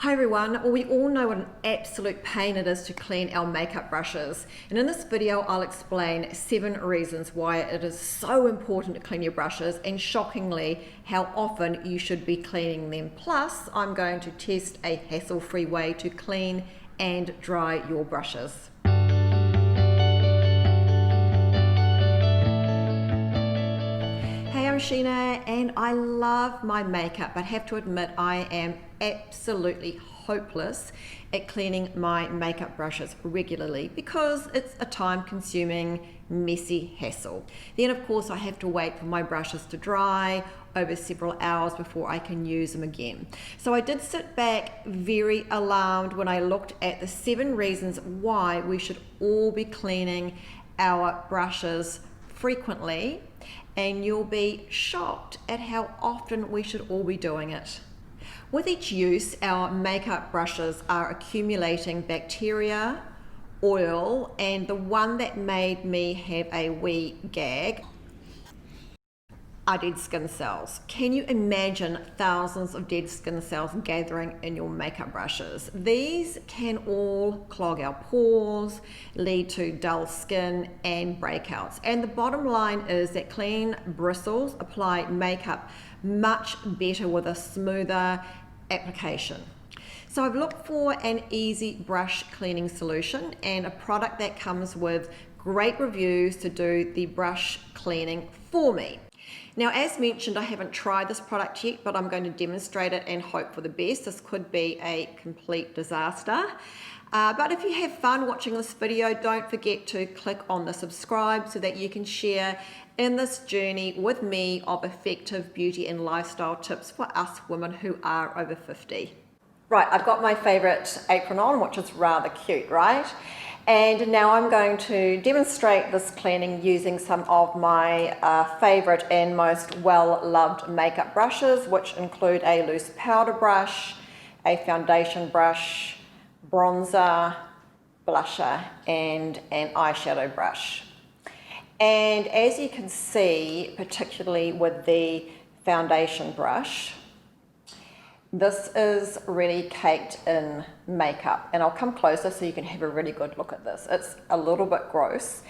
Hi everyone, well we all know what an absolute pain it is to clean our makeup brushes, and in this video I'll explain 7 reasons why it is so important to clean your brushes and shockingly how often you should be cleaning them. Plus I'm going to test a hassle-free way to clean and dry your brushes. Hey, I'm Sheena and I love my makeup, but have to admit I am absolutely hopeless at cleaning my makeup brushes regularly because it's a time-consuming, messy hassle. Then of course I have to wait for my brushes to dry over several hours before I can use them again. So I did sit back very alarmed when I looked at the 7 reasons why we should all be cleaning our brushes frequently, and you'll be shocked at how often we should all be doing it. With each use, our makeup brushes are accumulating bacteria, oil, and the one that made me have a wee gag are dead skin cells. Can you imagine thousands of dead skin cells gathering in your makeup brushes? These can all clog our pores, lead to dull skin and breakouts. And the bottom line is that clean bristles apply makeup much better with a smoother application. So I've looked for an easy brush cleaning solution and a product that comes with great reviews to do the brush cleaning for me. Now, as mentioned, I haven't tried this product yet, but I'm going to demonstrate it and hope for the best. This could be a complete disaster. But if you have fun watching this video, don't forget to click on the subscribe so that you can share in this journey with me of effective beauty and lifestyle tips for us women who are over 50. Right, I've got my favorite apron on, which is rather cute, right? And now I'm going to demonstrate this cleaning using some of my favorite and most well-loved makeup brushes, which include a loose powder brush, a foundation brush, bronzer, blusher, and an eyeshadow brush. And as you can see, particularly with the foundation brush, this is really caked in makeup, and I'll come closer so you can have a really good look at this. It's a little bit gross.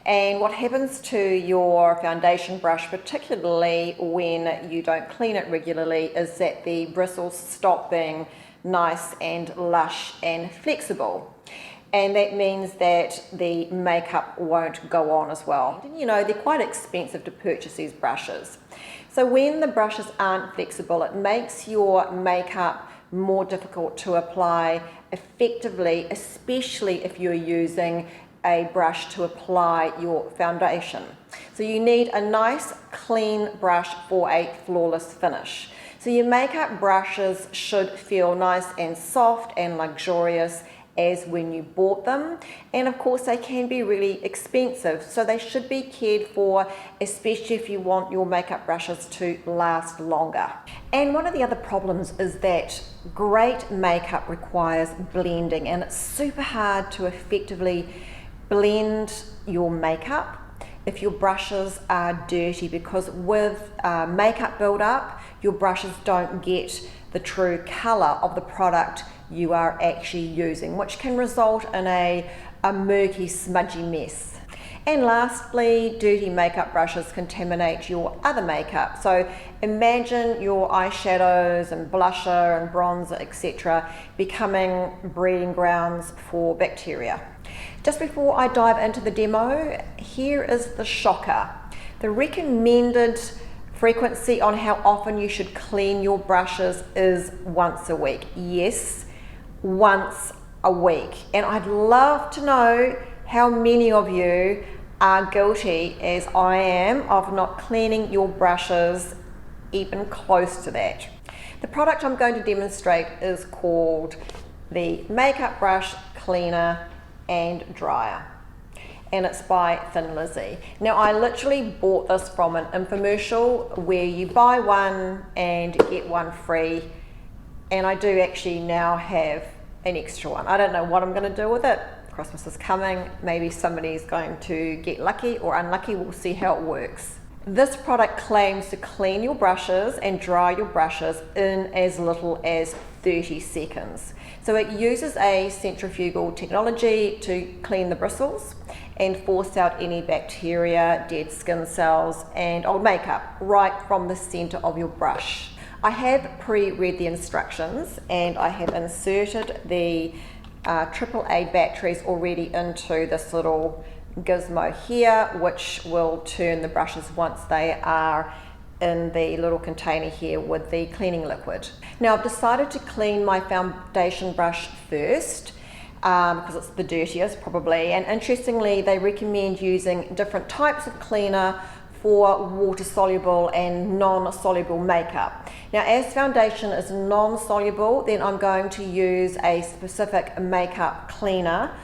And what happens to your foundation brush, particularly when you don't clean it regularly, is that the bristles stop being nice and lush and flexible. And that means that the makeup won't go on as well. And you know, they're quite expensive to purchase these brushes. So when the brushes aren't flexible, it makes your makeup more difficult to apply effectively, especially if you're using a brush to apply your foundation. So you need a nice clean brush for a flawless finish. So your makeup brushes should feel nice and soft and luxurious as when you bought them, and of course they can be really expensive, so they should be cared for, especially if you want your makeup brushes to last longer. And one of the other problems is that great makeup requires blending, and it's super hard to effectively blend your makeup if your brushes are dirty, because with makeup build-up, your brushes don't get the true color of the product you are actually using, which can result in a murky, smudgy mess. And lastly, dirty makeup brushes contaminate your other makeup. So imagine your eyeshadows and blusher and bronzer, etc., becoming breeding grounds for bacteria. Just before I dive into the demo, here is the shocker. The recommended frequency on how often you should clean your brushes is once a week. Yes, once a week. And I'd love to know how many of you are guilty, as I am, of not cleaning your brushes even close to that. The product I'm going to demonstrate is called the Makeup Brush Cleaner and Dryer, and it's by Thin Lizzy. Now I literally bought this from an infomercial where you buy one and get one free, and I do actually now have an extra one. I don't know what I'm going to do with it. Christmas is coming, maybe somebody's going to get lucky or unlucky, we'll see how it works. This product claims to clean your brushes and dry your brushes in as little as 30 seconds. So it uses a centrifugal technology to clean the bristles and force out any bacteria, dead skin cells and old makeup right from the center of your brush. I have pre-read the instructions and I have inserted the AAA batteries already into this little gizmo here, which will turn the brushes once they are in the little container here with the cleaning liquid. Now I've decided to clean my foundation brush first because it's the dirtiest probably, and interestingly they recommend using different types of cleaner for water soluble and non-soluble makeup. Now as foundation is non-soluble, then I'm going to use a specific makeup cleaner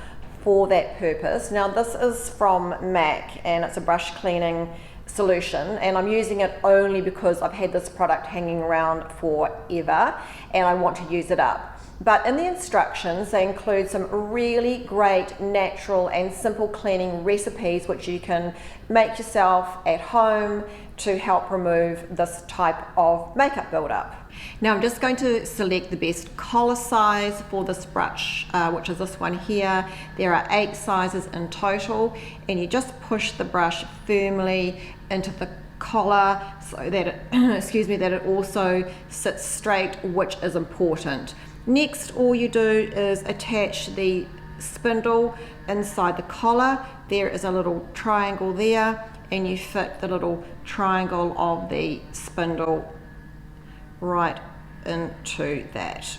for that purpose. Now this is from MAC and it's a brush cleaning solution, and I'm using it only because I've had this product hanging around forever and I want to use it up. But in the instructions they include some really great natural and simple cleaning recipes which you can make yourself at home to help remove this type of makeup buildup. Now I'm just going to select the best collar size for this brush, which is this one here. There are 8 sizes in total, and you just push the brush firmly into the collar so that it, excuse me, that it also sits straight, which is important. Next, all you do is attach the spindle inside the collar. There is a little triangle there, and you fit the little triangle of the spindle right into that.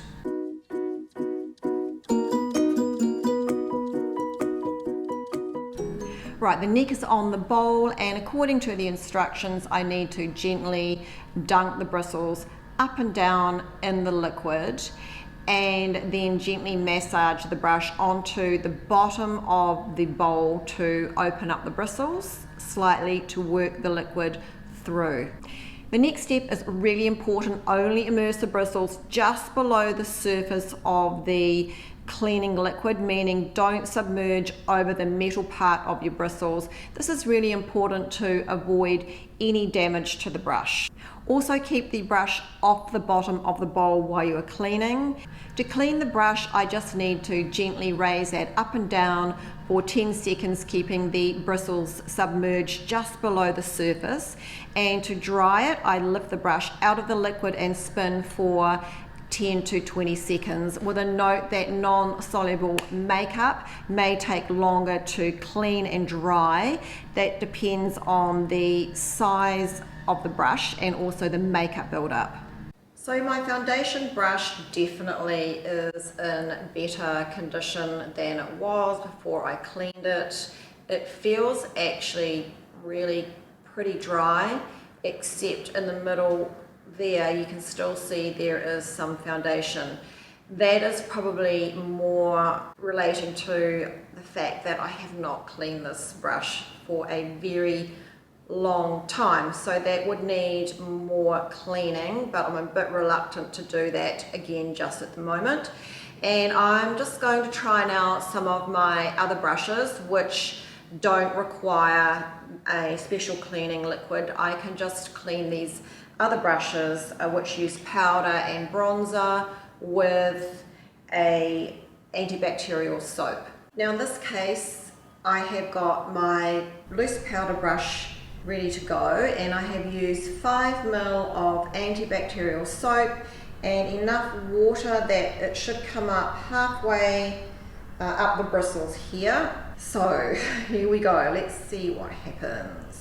Right, the neck is on the bowl, and according to the instructions I need to gently dunk the bristles up and down in the liquid and then gently massage the brush onto the bottom of the bowl to open up the bristles slightly to work the liquid through. The next step is really important. Only immerse the bristles just below the surface of the cleaning liquid, meaning don't submerge over the metal part of your bristles. This is really important to avoid any damage to the brush. Also keep the brush off the bottom of the bowl while you are cleaning. To clean the brush, I just need to gently raise that up and down for 10 seconds, keeping the bristles submerged just below the surface. And to dry it, I lift the brush out of the liquid and spin for 10 to 20 seconds, with a note that non-soluble makeup may take longer to clean and dry. That depends on the size of the brush and also the makeup buildup. So my foundation brush definitely is in better condition than it was before I cleaned it. It feels actually really pretty dry, except in the middle there you can still see there is some foundation. That is probably more relating to the fact that I have not cleaned this brush for a very long time, so that would need more cleaning, but I'm a bit reluctant to do that again just at the moment. And I'm just going to try now some of my other brushes which don't require a special cleaning liquid. I can just clean these other brushes which use powder and bronzer with a antibacterial soap. Now in this case I have got my loose powder brush ready to go, and I have used 5 ml of antibacterial soap and enough water that it should come up halfway up the bristles here. So here we go, let's see what happens.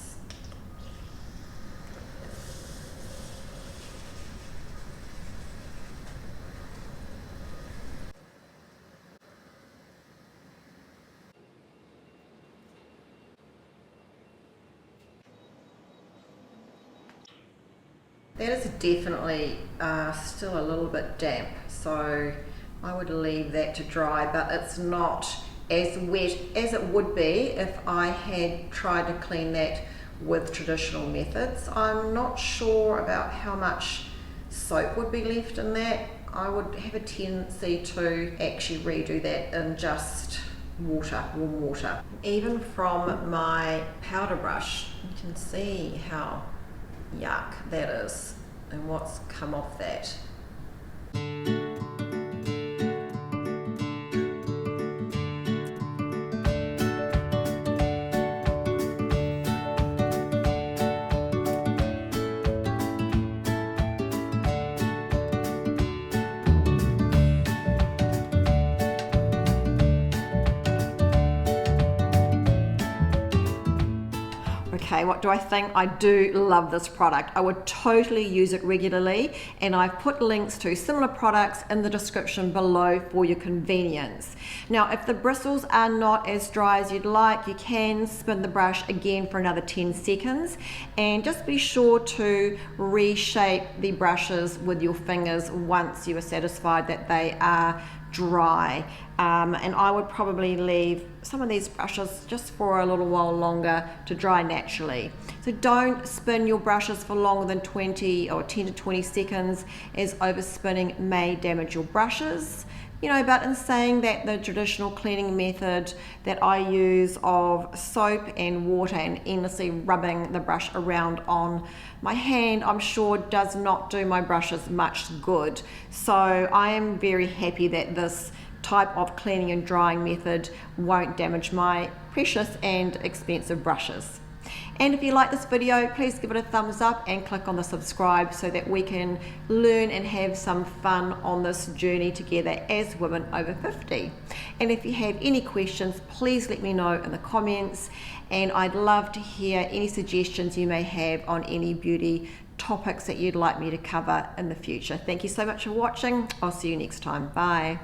That is definitely still a little bit damp, so I would leave that to dry, but it's not as wet as it would be if I had tried to clean that with traditional methods. I'm not sure about how much soap would be left in that. I would have a tendency to actually redo that in just water, warm water. Even from my powder brush, you can see how yuck that is and what's come off that. Okay, what do I think? I do love this product. I would totally use it regularly, and I've put links to similar products in the description below for your convenience. Now, if the bristles are not as dry as you'd like, you can spin the brush again for another 10 seconds, and just be sure to reshape the brushes with your fingers once you are satisfied that they are dry. And I would probably leave some of these brushes just for a little while longer to dry naturally. So don't spin your brushes for longer than 20 or 10 to 20 seconds, as overspinning may damage your brushes. But in saying that, the traditional cleaning method that I use of soap and water and endlessly rubbing the brush around on my hand, I'm sure does not do my brushes much good. So I am very happy that this type of cleaning and drying method won't damage my precious and expensive brushes. And if you like this video, please give it a thumbs up and click on the subscribe so that we can learn and have some fun on this journey together as women over 50. And if you have any questions, please let me know in the comments, and I'd love to hear any suggestions you may have on any beauty topics that you'd like me to cover in the future. Thank you so much for watching. I'll see you next time. Bye.